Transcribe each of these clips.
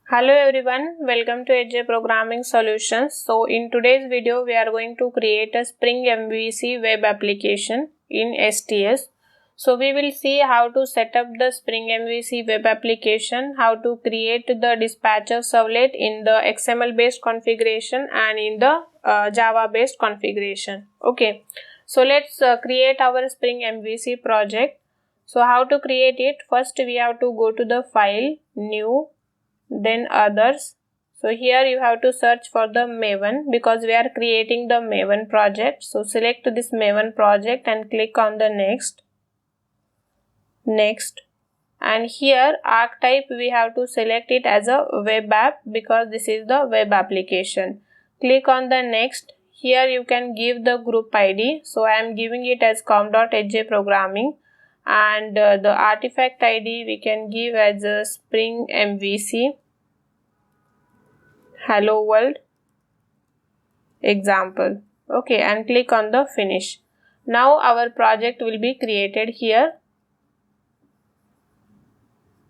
Hello everyone, welcome to HJ Programming Solutions. So in today's video we are going to create a Spring MVC web application in STS. So we will see how to set up the Spring MVC web application, how to create the dispatcher servlet in the XML based configuration and in the Java based configuration. Okay, so let's create our Spring MVC project. So how to create it? First we have to go to the file, new, then others. So here you have to search for the Maven because we are creating the Maven project. So select this Maven project and click on the next, and here archetype we have to select it as a web app because this is the web application. Click on the next. Here you can give the group ID. So I am giving it as com.hj programming, and the artifact ID we can give as a Spring MVC hello world example. Okay, and click on the finish. Now our project will be created here.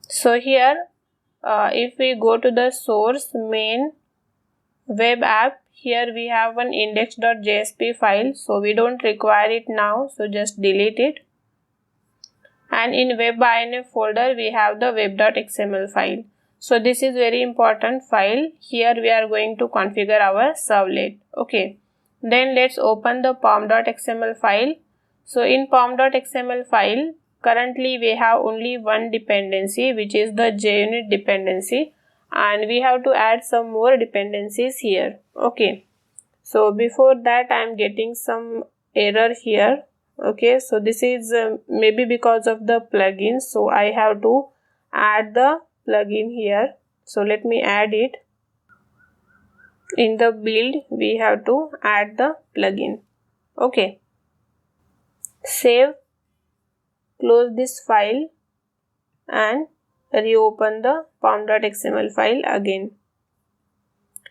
So here if we go to the source main web app, here we have one index.jsp file, so we don't require it now, so just delete it. And in web.inf folder we have the web.xml file. So this is very important file. Here we are going to configure our servlet. Okay, then let's open the pom.xml file. So in pom.xml file, currently we have only one dependency, which is the JUnit dependency, and we have to add some more dependencies here. Okay, so before that I am getting some error here. Okay, so this is maybe because of the plugin, so I have to add the plugin here. So let me add it. In the build we have to add the plugin. Okay, save, close this file and reopen the pom.xml file again.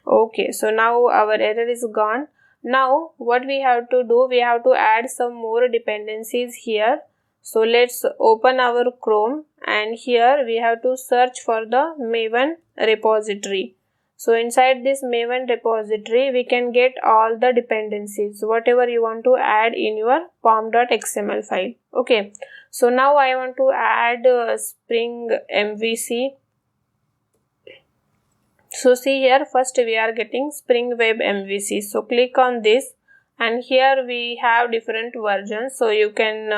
Okay, so now our error is gone. Now what we have to do, we have to add some more dependencies here. So let's open our Chrome, and here we have to search for the Maven repository. So inside this Maven repository we can get all the dependencies, whatever you want to add in your pom.xml file. Okay, so now I want to add Spring MVC. So see here, first we are getting Spring Web MVC. So click on this, and here we have different versions. So you can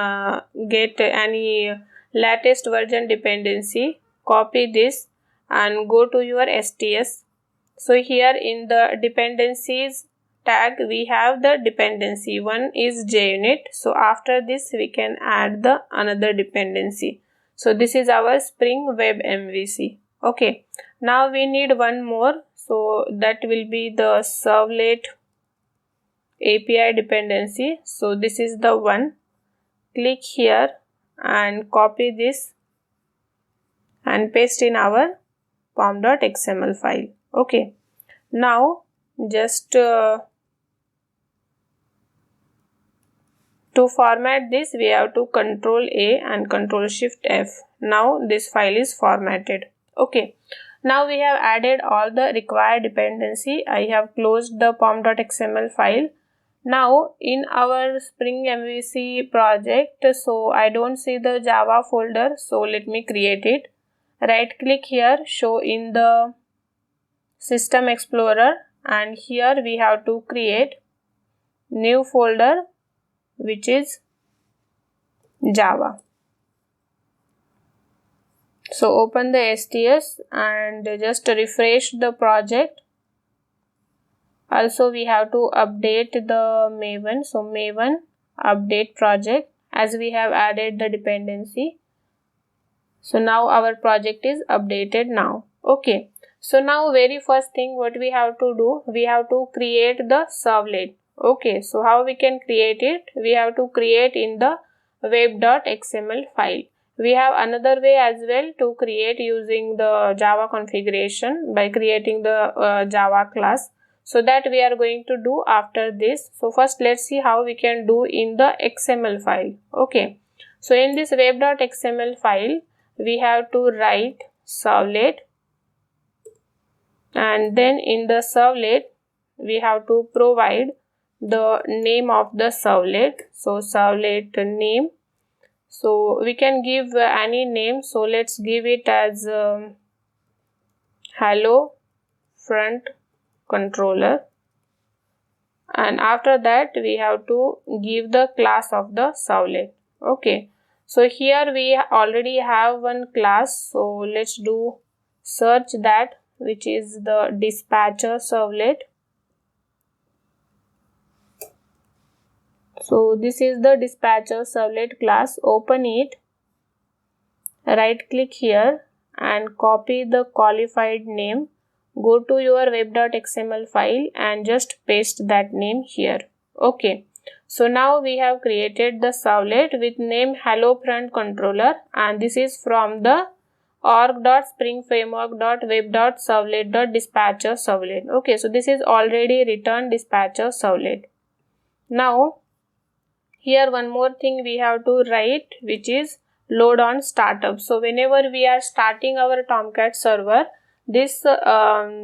get any latest version dependency. Copy this and go to your STS. So here in the dependencies tag we have the dependency. One is JUnit. So after this we can add the another dependency. So this is our Spring Web MVC. Okay, now we need one more, so that will be the Servlet API dependency. So this is the one. Click here and copy this and paste in our pom.xml file. Okay, now just to format this we have to Ctrl A and Ctrl Shift F. Now this file is formatted. Okay, now we have added all the required dependency. I have closed the pom.xml file. Now in our Spring MVC project, so I don't see the Java folder, so let me create it. Right click here, show in the System Explorer, and here we have to create new folder which is Java. So open the STS and just refresh the project. Also we have to update the Maven. So Maven update project, as we have added the dependency. So now our project is updated now. Okay, so now very first thing what we have to do, we have to create the servlet. Okay, so how we can create it? We have to create in the web.xml file. We have another way as well to create using the Java configuration by creating the Java class. So that we are going to do after this. So first let's see how we can do in the XML file. Okay, so in this web.xml file we have to write servlet and then in the servlet we have to provide the name of the servlet. So servlet name, so we can give any name. So let's give it as hello front controller, and after that we have to give the class of the servlet. Okay, so here we already have one class, so let's do search that, which is the dispatcher servlet. So this is the dispatcher servlet class. Open it, right click here and copy the qualified name. Go to your web.xml file and just paste that name here. Okay, so now we have created the servlet with name hello front controller, and this is from the org.springframework.web.servlet.dispatcher servlet. Okay, so this is already written dispatcher servlet. Now here one more thing we have to write, which is load on startup. So whenever we are starting our Tomcat server, this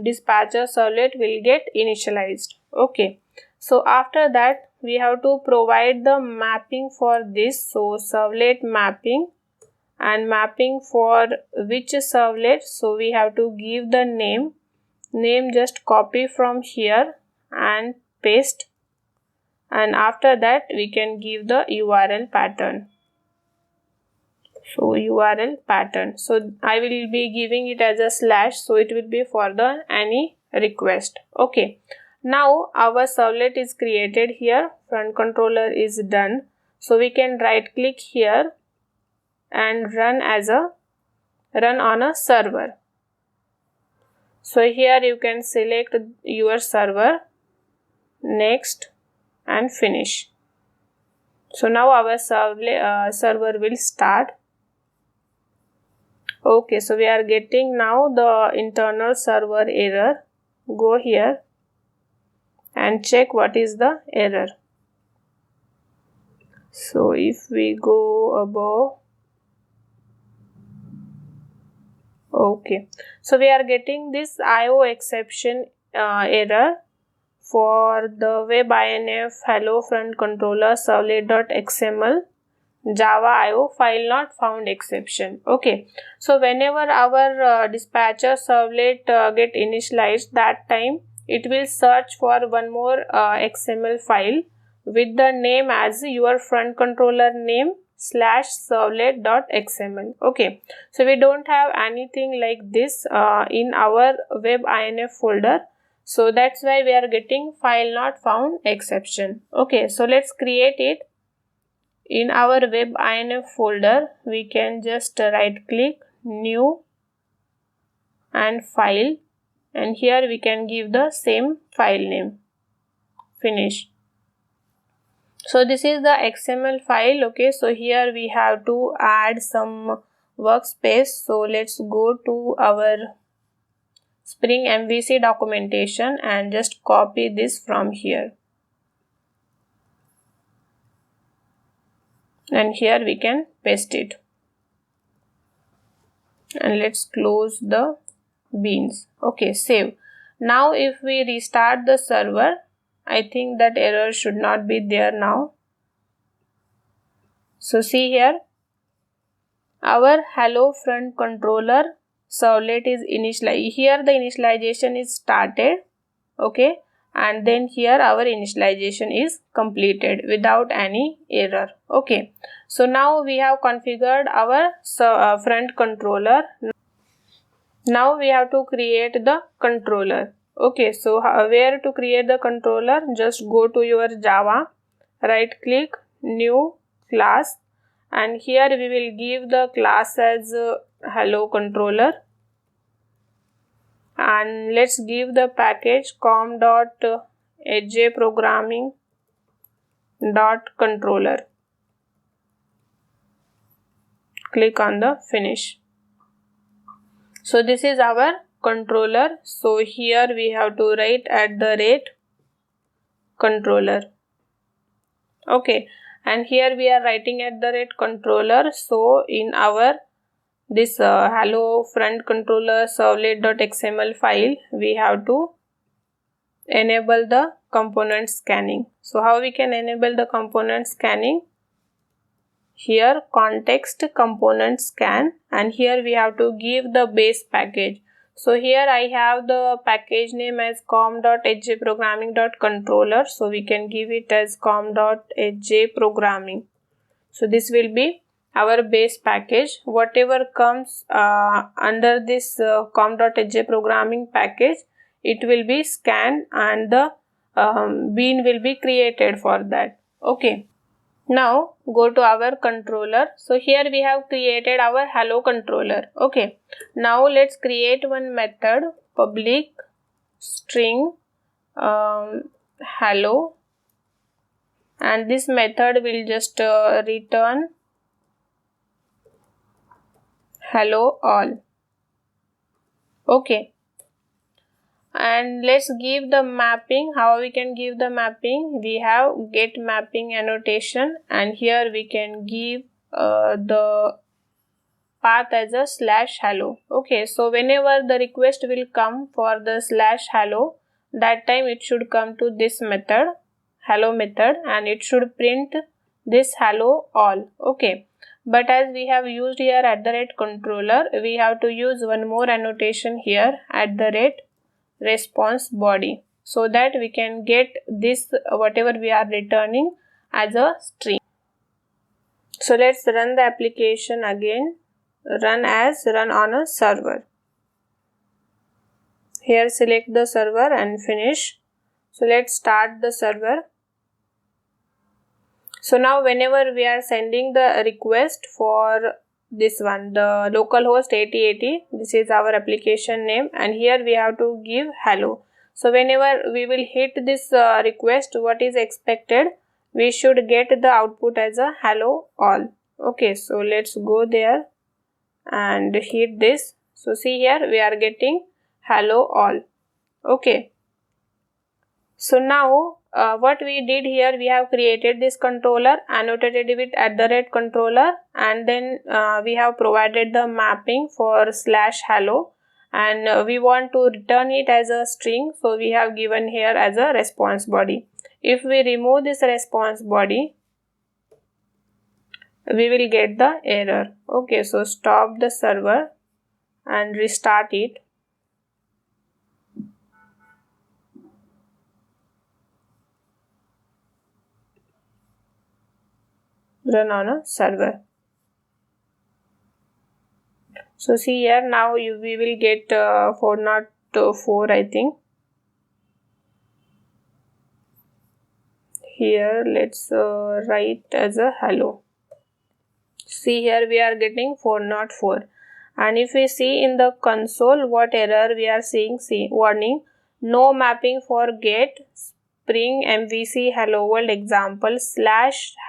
dispatcher servlet will get initialized. Okay, so after that we have to provide the mapping for this. So servlet mapping, and mapping for which servlet, so we have to give the name just copy from here and paste, and after that we can give the URL pattern. So URL pattern, so I will be giving it as a slash, so it will be for the any request. Okay, now our servlet is created here, front controller is done, so we can right click here and run on a server. So here you can select your server, next, and finish. So now our server will start. Okay, so we are getting now the internal server error. Go here and check what is the error. So if we go above, okay, so we are getting this IO exception error for the web inf hello front controller servlet.xml Java IO file not found exception. Okay, so whenever our dispatcher servlet get initialized, that time it will search for one more XML file with the name as your front controller name /servlet.xml. Okay, so we don't have anything like this in our web inf folder, so that's why we are getting file not found exception. Okay, so let's create it. In our web inf folder, we can just right click new and file, and here we can give the same file name, finish. So this is the XML file. Okay, so here we have to add some workspace. So let's go to our Spring MVC documentation and just copy this from here. And here we can paste it. And let's close the beans. Okay, save. Now if we restart the server, I think that error should not be there now. So see here, our hello front controller servlet is initialized. Here the initialization is started. Okay, and then here our initialization is completed without any error. Okay, so now we have configured our front controller. Now we have to create the controller. Okay, so where to create the controller? Just go to your Java, right click, new class, and here we will give the class as hello controller, and let's give the package com.hjprogramming.controller. Click on the finish. So this is our controller. So here we have to write @controller. Okay, and here we are writing @controller. So in our this hello front controller servlet.xml file, we have to enable the component scanning. So how we can enable the component scanning? Here context component scan, and here we have to give the base package. So here I have the package name as com.hjprogramming.controller, so we can give it as com.hjprogramming. So this will be our base package. Whatever comes under this com.hjprogramming package, it will be scanned and the bean will be created for that. Okay. Now go to our controller. So here we have created our hello controller. Okay. Now let's create one method, public string hello, and this method will just return hello all. Okay. And let's give the mapping. How we can give the mapping? We have get mapping annotation, and here we can give the path as a /hello. Okay, so whenever the request will come for the /hello, that time it should come to this method, hello method, and it should print this hello all. Okay, but as we have used here @controller, we have to use one more annotation here, @response body, so that we can get this whatever we are returning as a string. So let's run the application again. Run on a server. Here select the server and finish. So let's start the server. So now whenever we are sending the request for this one, the localhost 8080, this is our application name, and here we have to give hello. So whenever we will hit this request, what is expected? We should get the output as a hello all. Okay, so let's go there and hit this. So see here we are getting hello all. Okay, so now what we did here, we have created this controller, annotated with @controller, and then we have provided the mapping for /hello, and we want to return it as a string, so we have given here as a response body. If we remove this response body, we will get the error. Okay, so stop the server and restart it. Run on a server. So see here now we will get 404, I think. Here let's write as a hello. See here we are getting 404, and if we see in the console what error we are seeing, see warning, no mapping for get Spring MVC hello world example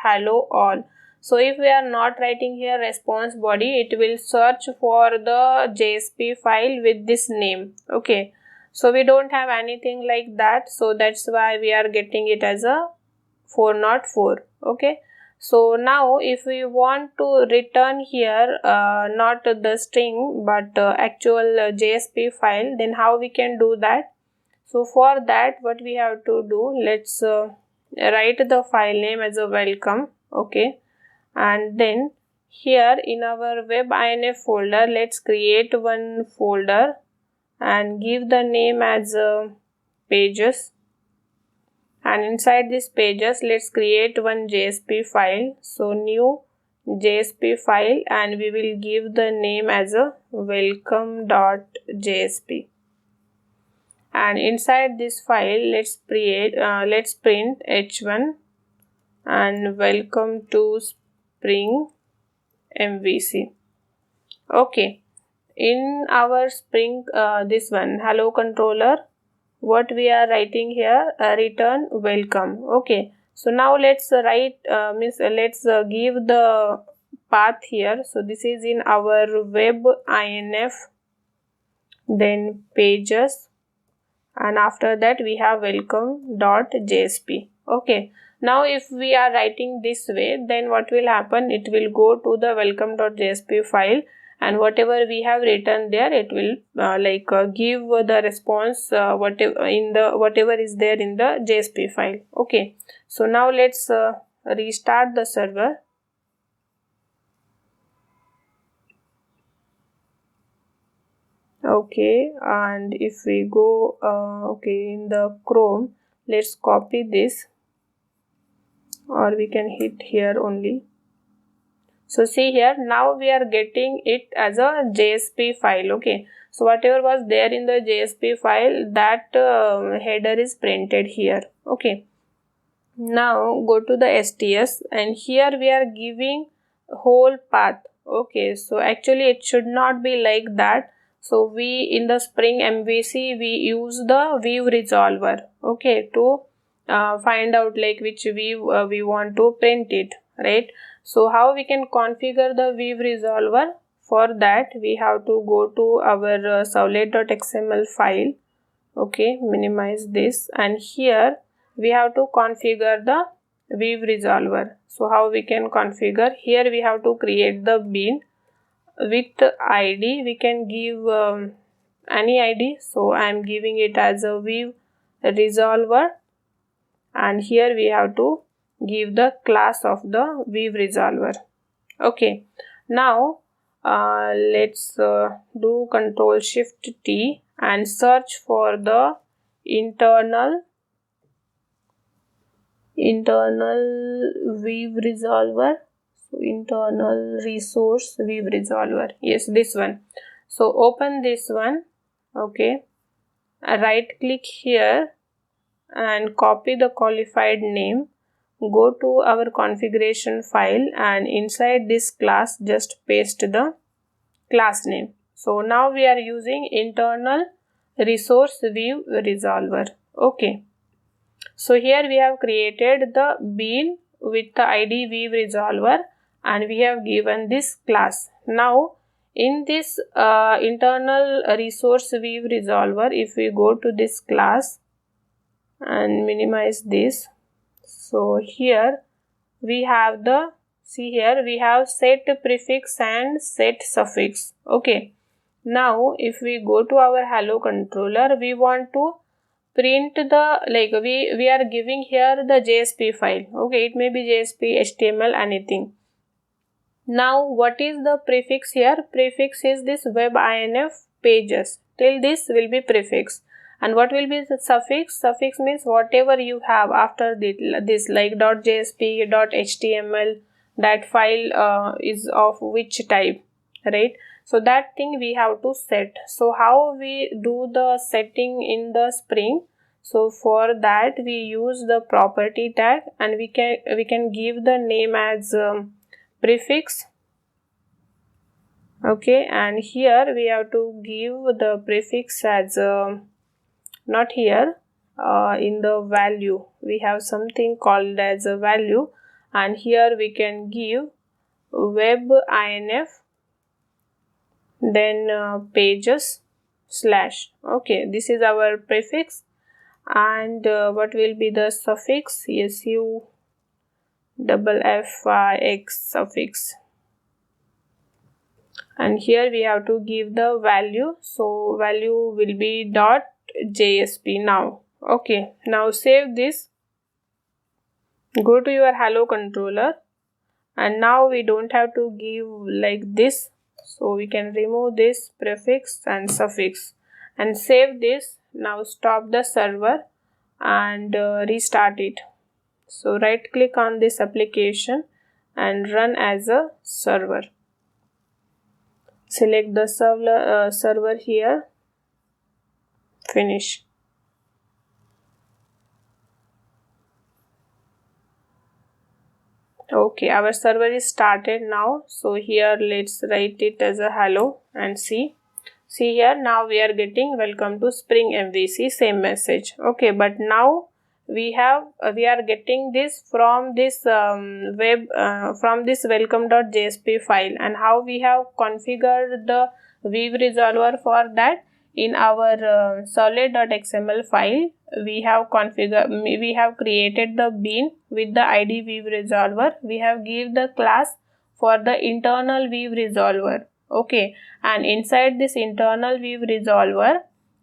/hello all. So if we are not writing here response body, it will search for the JSP file with this name. Okay, so we don't have anything like that, so that's why we are getting it as a 404. Okay, so now if we want to return here not the string but actual JSP file, then how we can do that? So for that what we have to do, let's write the file name as a welcome. Okay, and then here in our web.inf folder, let's create one folder and give the name as pages, and inside this pages let's create one JSP file. So new JSP file, and we will give the name as a welcome.jsp, and inside this file let's print h1 and welcome to Spring MVC. Okay, in our Spring this one hello controller, what we are writing here, return welcome. Okay, so now let's write let's give the path here. So this is in our web.inf, then pages, and after that we have welcome.jsp. Okay, now if we are writing this way, then what will happen, it will go to the welcome.jsp file, and whatever we have written there, it will give the response whatever is there in the JSP file. Okay, so now let's restart the server. Okay, and if we go in the Chrome, let's copy this, or we can hit here only. So see here, now we are getting it as a JSP file. Okay, so whatever was there in the JSP file, that header is printed here. Okay, now go to the STS, and here we are giving whole path. Okay, so actually it should not be like that. So we in the Spring MVC we use the view resolver, okay, to find out like which view we want to print it, right? So how we can configure the view resolver? For that we have to go to our servlet.xml file. Okay, minimize this, and here we have to configure the view resolver. So how we can configure? Here we have to create the bean with ID. We can give any ID, so I am giving it as a view resolver, and here we have to give the class of the view resolver. Okay, now let's do Control Shift T and search for the internal view resolver. So internal resource view resolver, yes, this one. So open this one. Okay, right click here and copy the qualified name. Go to our configuration file, and inside this class just paste the class name. So now we are using internal resource view resolver. Okay, so here we have created the bean with the ID view resolver, and we have given this class. Now in this internal resource view resolver, if we go to this class and minimize this, so here we have the, see here we have set prefix and set suffix. Okay, now if we go to our hello controller, we want to print the we are giving here the JSP file. Okay, it may be JSP, HTML, anything. Now what is the prefix here? Prefix is this web INF pages. Till this will be prefix. And what will be the suffix? Suffix means whatever you have after this like .jsp, .html, that file is of which type, right? So that thing we have to set. So how we do the setting in the Spring? So for that we use the property tag, and we can give the name as prefix. Okay, and here we have to give the prefix as not here, in the value we have something called as a value, and here we can give web INF, then pages slash. Okay, this is our prefix, and what will be the suffix? SU double FIX suffix, and here we have to give the value. So value will be .jsp now. Okay, now save this, go to your hello controller, and now we don't have to give like this, so we can remove this prefix and suffix and save this. Now stop the server and restart it. So right click on this application and run as a server. Select the server here, finish. Okay, our server is started now. So here let's write it as a hello and see here now we are getting welcome to Spring MVC, same message. Okay, but now we are getting this from this from this welcome.jsp file, and how we have configured the view resolver for that? In our servlet.xml file we have created the bean with the ID view resolver. We have give the class for the internal view resolver. Okay, and inside this internal view resolver,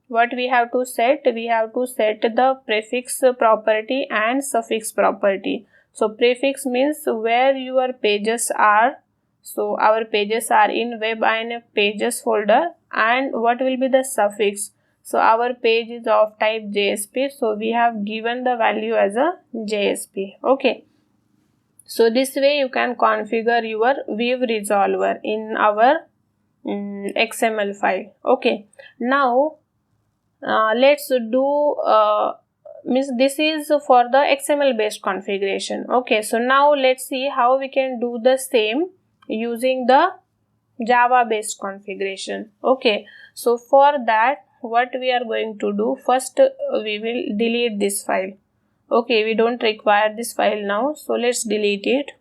what we have to set? We have to set the prefix property and suffix property. So prefix means where your pages are. So our pages are in web and pages folder, and what will be the suffix? So our page is of type JSP, so we have given the value as a JSP. Okay. So this way you can configure your view resolver in our XML file. Okay. Now let's do this is for the XML based configuration. Okay. So now let's see how we can do the same using the Java based configuration. Okay. So for that, what we are going to do, first we will delete this file. Okay, we don't require this file now, so let's delete it.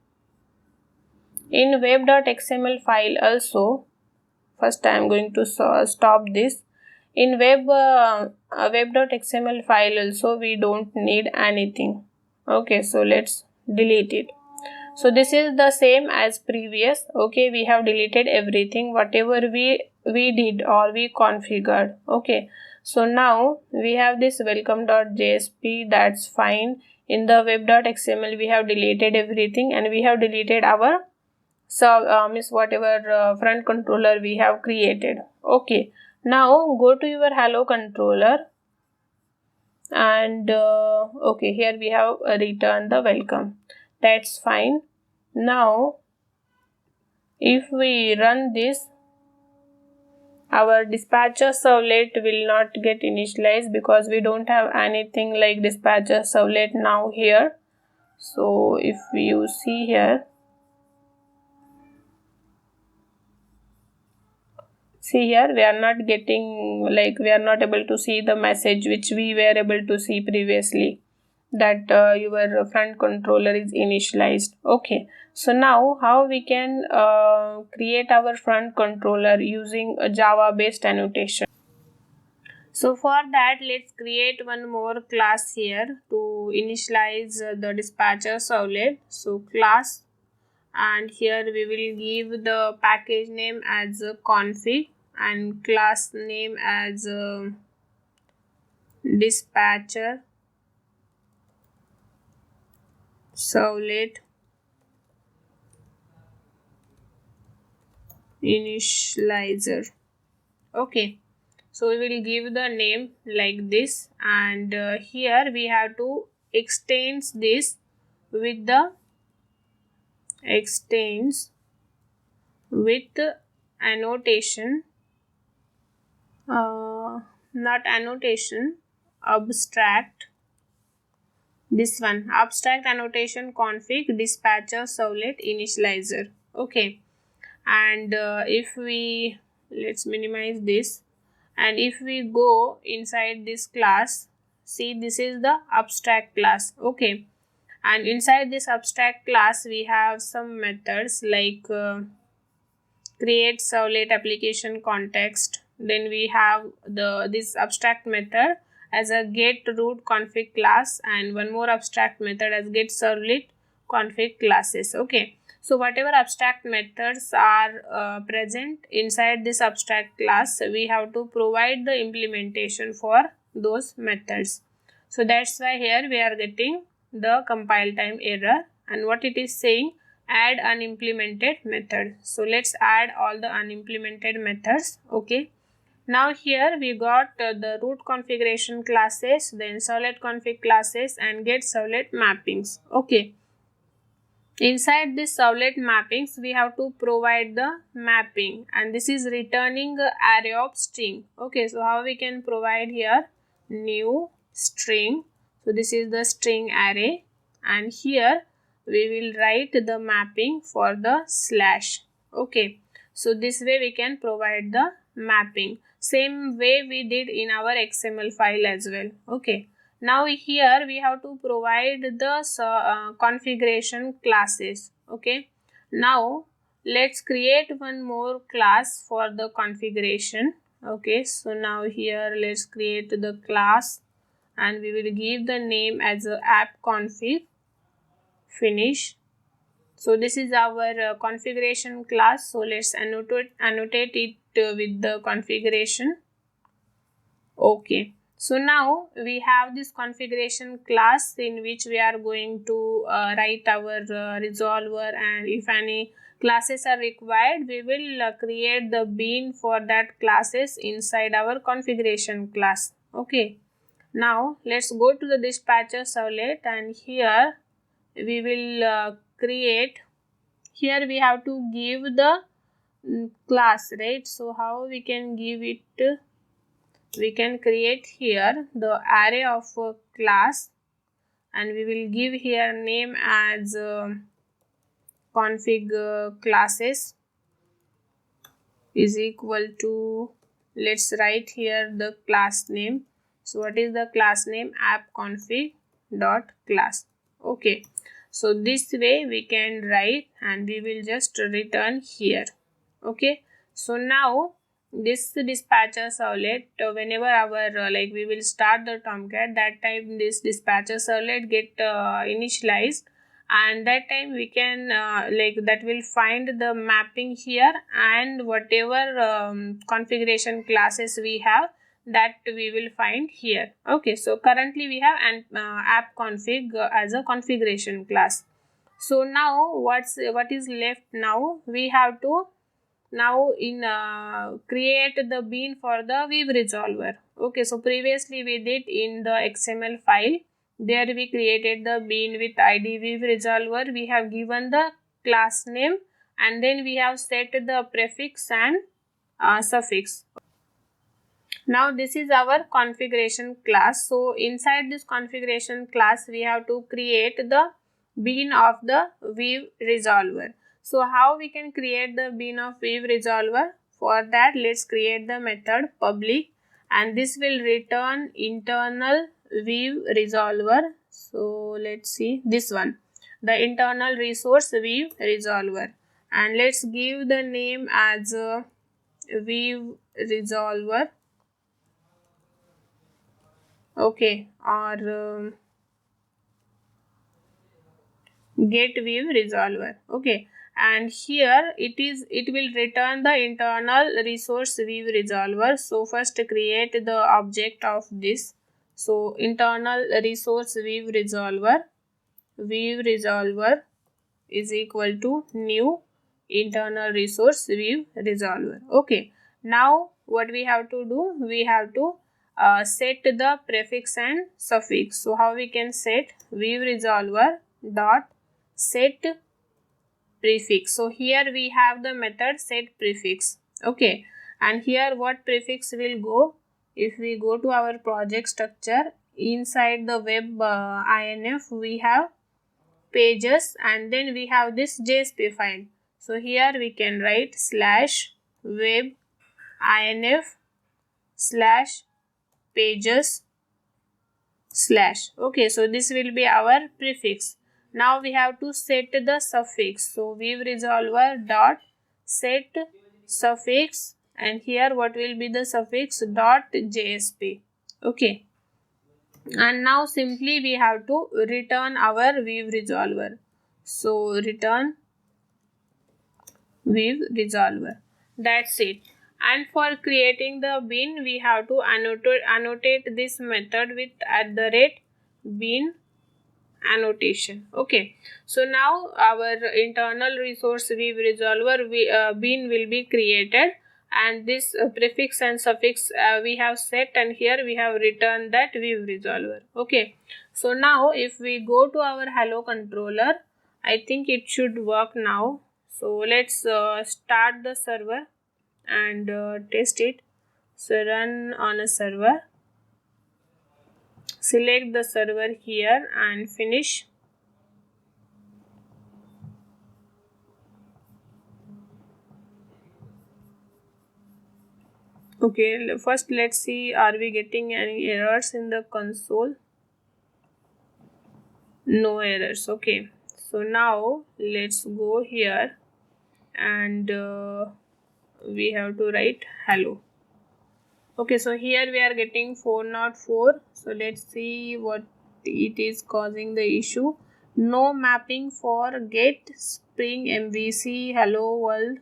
In web.xml file also, first I am going to stop this. In web.xml file also we don't need anything. Okay, so let's delete it. So this is the same as previous. Okay, we have deleted everything whatever we did or we configured. Okay, so now we have this welcome.jsp, that's fine. In the web.xml we have deleted everything, and we have deleted our whatever front controller we have created. Okay, now go to your hello controller, and okay, here we have returned the welcome. That's fine. Now if we run this, our dispatcher servlet will not get initialized because we don't have anything like dispatcher servlet now here. So if you see here, see here, we are not getting, like, we are not able to see the message which we were able to see previously, that your front controller is initialized. Okay, so now how we can create our front controller using a Java based annotation. So for that, let's create one more class here to initialize the dispatcher servlet. So class, and here we will give the package name as config and class name as dispatcher servlet initializer. Okay, so we will give the name like this, and here we have to extend this with the annotation, not annotation, abstract, this one, abstract annotation config dispatcher servlet initializer. Okay, and if we, let's minimize this, and if we go inside this class, see, this is the abstract class. Okay, and inside this abstract class we have some methods like create servlet application context. Then we have this abstract method as a get root config class, and one more abstract method as get servlet config classes. Okay, so whatever abstract methods are present inside this abstract class, we have to provide the implementation for those methods. So that's why here we are getting the compile time error, and what it is saying, add unimplemented method. So let's add all the unimplemented methods. Okay, now here we got the root configuration classes, then servlet config classes, and get servlet mappings. Okay, inside this servlet mappings we have to provide the mapping, and this is returning array of string. Okay, so how we can provide here, new string, so this is the string array, and here we will write the mapping for the slash. Okay, so this way we can provide the mapping, same way we did in our XML file as well. Okay, now here we have to provide the configuration classes. Okay, now let's create one more class for the configuration. Okay, so now here let's create the class, and we will give the name as a app config finish. So this is our configuration class. So let's annotate it with the configuration. Okay, so now we have this configuration class in which we are going to write our resolver, and if any classes are required, we will create the bean for that classes inside our configuration class. Okay, now let's go to the dispatcher servlet, and here we will create, here we have to give the class, right? So how we can give it? We can create here the array of a class, and we will give here name as config classes is equal to, let's write here the class name. So what is the class name? App config dot class. Okay, so this way we can write, and we will just return here. Okay, so now this dispatcher servlet, whenever our like we will start the Tomcat, that time this dispatcher servlet get initialized, and that time we can like that will find the mapping here, and whatever configuration classes we have, that we will find here. Okay, so currently we have an app config as a configuration class. So now what is left? Now we have to now in create the bean for the viewresolver. Okay, so previously we did in the XML file, there we created the bean with id viewresolver. We have given the class name, and then we have set the prefix and suffix. Now this is our configuration class. So inside this configuration class we have to create the bean of the viewresolver. So how we can create the bean of viewresolver? For that, let's create the method public, and this will return internal viewresolver. So let's see this one, the internal resource viewresolver, and let's give the name as viewresolver. Okay, or get viewresolver. Okay, and here it will return the internal resource viewresolver. So first create the object of this. So internal resource viewresolver is equal to new internal resource viewresolver. Okay, now what we have to do? We have to set the prefix and suffix. So how we can set? Viewresolver dot set prefix. So here we have the method set prefix. Okay, and here what prefix will go? If we go to our project structure, inside the web inf we have pages, and then we have this JSP file. So here we can write slash web inf slash pages slash. Okay, so this will be our prefix. Now we have to set the suffix. So viewresolver dot set suffix, and here what will be the suffix? Dot JSP. Okay, and now simply we have to return our viewresolver. So return viewresolver. That's it. And for creating the bean, we have to annotate this method with @bean annotation. Okay, so now our internal resource viewresolver bean will be created, and this prefix and suffix we have set, and here we have returned that viewresolver. Okay, so now if we go to our hello controller, I think it should work now. So let's start the server and test it. So run on a server, select the server here and finish. Okay, first let's see, are we getting any errors in the console? No errors. Okay, so now let's go here, and we have to write hello. Okay, so here we are getting 404. So let's see what it is causing the issue. no mapping for get spring MVC hello world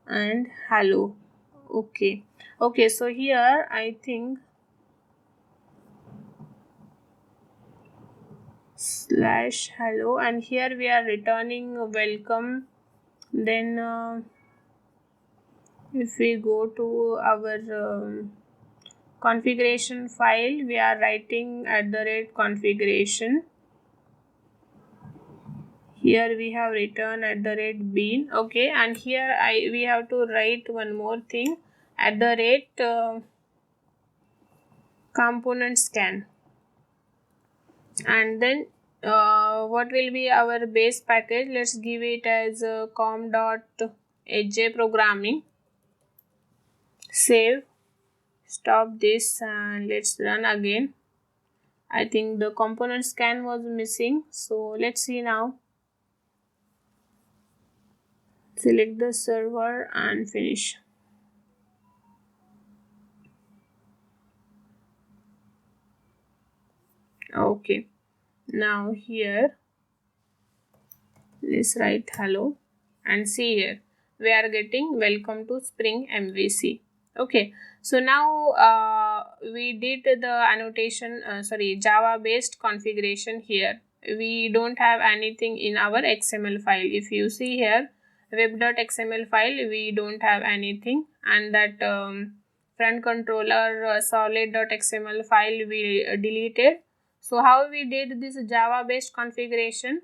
and hello. Okay, so here I think slash hello, and here we are returning welcome. Then if we go to our configuration file, we are writing @configuration. Here we have written @bean. Okay, and here we have to write one more thing, component scan. And then what will be our base package? Let's give it as com.aj programming. Save, stop this, and let's run again. I think the component scan was missing, so let's see now. Select the server and finish. Okay, now here let's write hello, and see here we are getting welcome to Spring MVC. Okay, so now we did the annotation, Java based configuration here. We don't have anything in our XML file. If you see here, web.xml file, we don't have anything, and that front controller Servlet.xml file we deleted. So how we did this Java based configuration?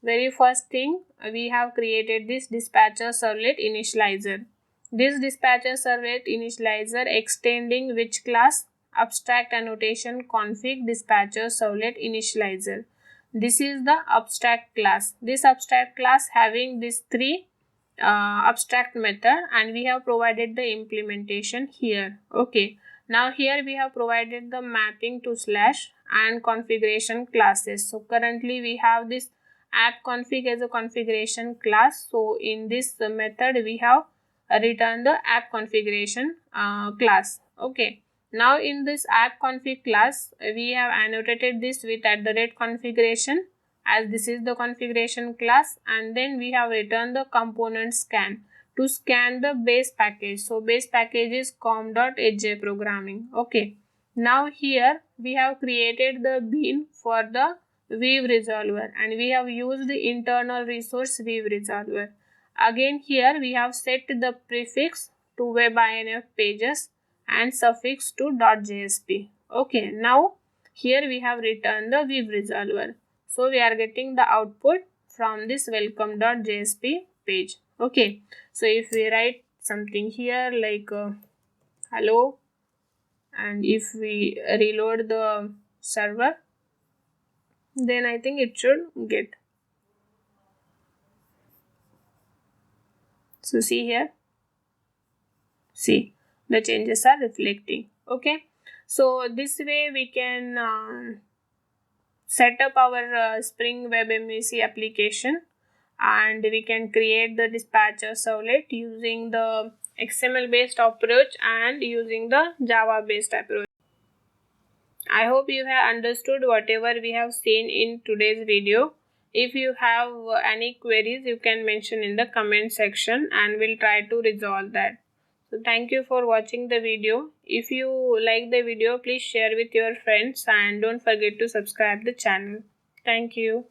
Very first thing, we have created this dispatcher servlet initializer. This dispatcher servlet initializer extending which class? Abstract annotation config dispatcher servlet initializer. This is the abstract class. This abstract class having these three abstract method, and we have provided the implementation here. Okay, now here we have provided the mapping to slash and configuration classes. So currently we have this app config as a configuration class. So in this method we have written the app configuration class. Okay, now in this app config class we have annotated this with @configuration, as this is the configuration class, and then we have written the component scan to scan the base package. So base package is com.aj programming. Okay, now here we have created the bean for the viewresolver, and we have used the internal resource viewresolver. Again here we have set the prefix to web-inf pages and suffix to .jsp. Okay, now here we have written the viewresolver. So we are getting the output from this welcome.jsp page. Okay, so if we write something here like hello, and if we reload the server, then I think it should get. So see here, see the changes are reflecting. Okay, so this way we can set up our Spring Web MVC application, and we can create the dispatcher servlet using the XML based approach and using the Java based approach. I hope you have understood whatever we have seen in today's video. If you have any queries, you can mention in the comment section and we'll try to resolve that. So thank you for watching the video. If you like the video, please share with your friends and don't forget to subscribe the channel. Thank you.